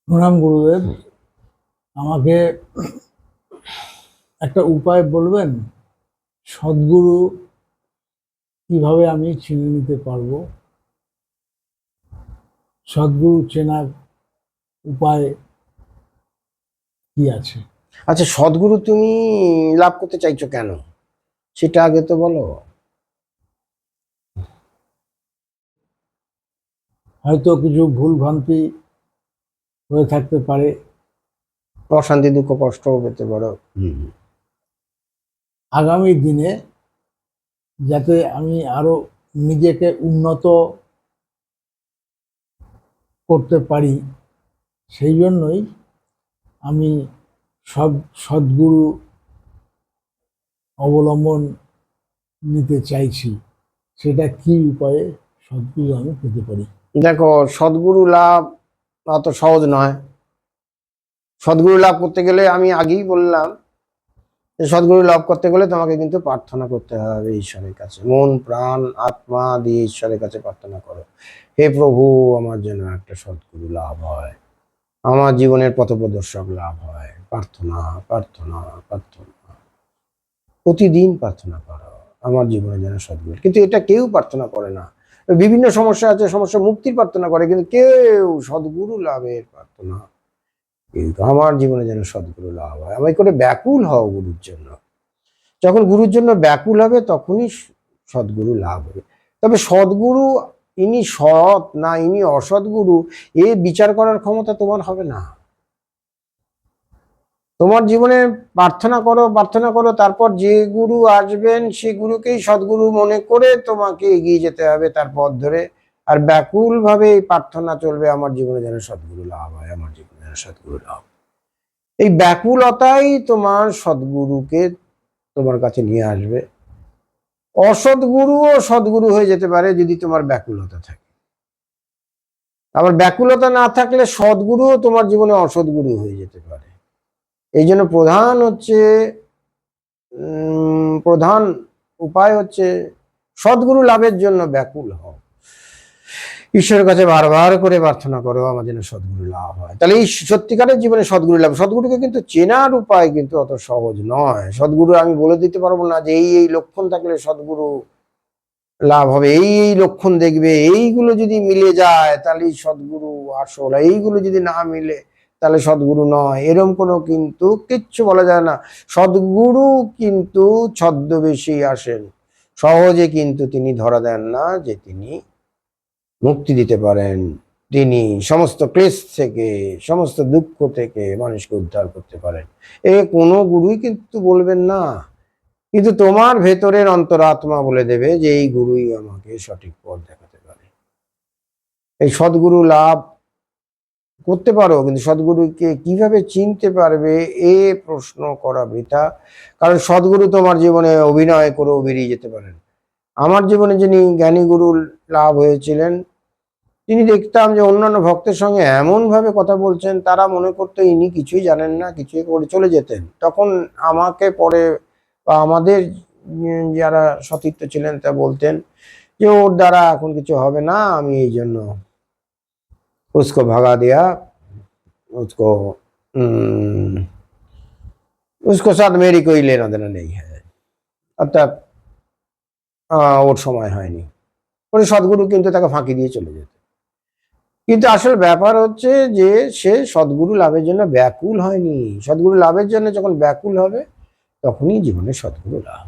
প্রণাম গুরুদেব। আমাকে একটা উপায় বলবেন, সদ্গুরু কিভাবে আমি চিনে নিতে পারবো? সদ্গুরু চেনার উপায় কি আছে? আচ্ছা, সদ্গুরু তুমি লাভ করতে চাইছো কেন সেটা আগে তো বলো। হয়তো কিছু ভুল ভ্রান্তি হয়ে থাকতে পারে। অশান্তি, দুঃখ, কষ্ট পেতে পারো। আগামী দিনে যাতে আমি আরো নিজেকে উন্নত করতে পারি, সেই জন্যই আমি সব সদ্গুরু অবলম্বন নিতে চাইছি। সেটা কি উপায়ে সদ্গুরু আমি পেতে পারি? দেখো, সদ্গুরু লাভ অত সহজ নয়। সদ্গুরু লাভ করতে গেলে আমি আগেই বললাম যে সদ্গুরু লাভ করতে গেলে তোমাকে কিন্তু প্রার্থনা করতে হবে ঈশ্বরের কাছে, মন প্রাণ আত্মা দিয়ে ঈশ্বরের কাছে প্রার্থনা করো, হে প্রভু আমার যেন একটা সদ্গুরু লাভ হয়, আমার জীবনের পথপ্রদর্শক লাভ হয়। প্রার্থনা প্রার্থনা প্রার্থনা, প্রতিদিন প্রার্থনা করো আমার জীবনে যেন সদ্গুরু। কিন্তু এটা কেউ প্রার্থনা করে না। বিভিন্ন সমস্যা আছে, সমস্যা মুক্তির প্রার্থনা করে, কিন্তু কেউ সদ্গুরু লাভের প্রার্থনা, কিন্তু আমার জীবনে যেন সদ্গুরু লাভ হয়। আমায় করে ব্যাকুল হও গুরুর জন্য। যখন গুরুর জন্য ব্যাকুল হবে তখনই সদ্গুরু লাভ হবে। তবে সদ্গুরু ইনি সৎ না ইনি অসৎগুরু, এ বিচার করার ক্ষমতা তোমার হবে না। তোমার জীবনে প্রার্থনা করো প্রার্থনা করো, তারপর যে গুরু আসবেন সে গুরুকেই সদ্গুরু মনে করে তোমাকে এগিয়ে যেতে হবে তার পথ ধরে। আর ব্যাকুল ভাবে এই প্রার্থনা চলবে, আমার জীবনে যেন সদ্গুরু লাভ হয়, আমার জীবনে যেন সদ্গুরু লাভ। এই ব্যাকুলতাই তোমার সদ্গুরুকে তোমার কাছে নিয়ে আসবে। অসৎগুরুও সদ্গুরু হয়ে যেতে পারে যদি তোমার ব্যাকুলতা থাকে। আবার ব্যাকুলতা না থাকলে সদ্গুরুও তোমার জীবনে অসৎগুরু হয়ে যেতে পারে। এই জন্য প্রধান উপায় হচ্ছে সদ্গুরু লাভের জন্য ব্যাকুল হও, ঈশ্বরের কাছে বারবার করে প্রার্থনা করো আমার যেন সদ্গুরু লাভ হয়। তাহলে এই সত্যিকারের জীবনে সদ্গুরু লাভ। সদ্গুরুকে কিন্তু চেনার উপায় কিন্তু অত সহজ নয়। সদ্গুরু আমি বলে দিতে পারবো না যে এই এই লক্ষণ থাকলে সদ্গুরু লাভ হবে, এই এই লক্ষণ দেখবে, এইগুলো যদি মিলে যায় তাহলে সদ্গুরু আসল, এইগুলো যদি না মিলে তাহলে সদ্গুরু নয়, এরকম কোনো কিন্তু কিচ্ছু বলা যায় না। সদ্গুরু কিন্তু ছদ্মবেশী আসেন, সহজে কিন্তু তিনি ধরা দেন না যে তিনি মুক্তি দিতে পারেন, তিনি সমস্ত ক্লেশ থেকে সমস্ত দুঃখ থেকে মানুষকে উদ্ধার করতে পারেন। এ কোনো গুরুই কিন্তু বলবেন না, কিন্তু তোমার ভেতরের অন্তরাত্মা বলে দেবে যে এই গুরুই আমাকে সঠিক পথ দেখাতে পারে। এই সদ্গুরু লাভ করতে পারো, কিন্তু সদ্গুরুকে কিভাবে চিনতে পারবে এ প্রশ্ন করা বৃথা। কারণ সদ্গুরু তোমার জীবনে অভিনয় করেও বেরিয়ে যেতে পারেন। আমার জীবনে যিনি জ্ঞানী গুরু লাভ হয়েছিলেন, তিনি দেখতাম যে অন্যান্য ভক্তের সঙ্গে এমন ভাবে কথা বলছেন, তারা মনে করতো ইনি কিছুই জানেন না, কিছুই করে চলে যেতেন। তখন আমাকে পরে বা আমাদের যারা সতীর্থ ছিলেন তা বলতেন যে ওর দ্বারা এখন কিছু হবে না, আমি এই জন্য उसको भगा दिया, उसको उसको साथ मेरी कोई लेना देना नहीं है। অর্থাৎ ওর সময় হয়নি, ওই সদ্গুরু কিন্তু তাকে ফাঁকি দিয়ে চলে যেত। কিন্তু আসল ব্যাপার হচ্ছে যে সে সদ্গুরু লাভের জন্য ব্যাকুল হয়নি। সদ্গুরু লাভের জন্য যখন ব্যাকুল হবে তখনই জীবনে সদ্গুরু লাভ।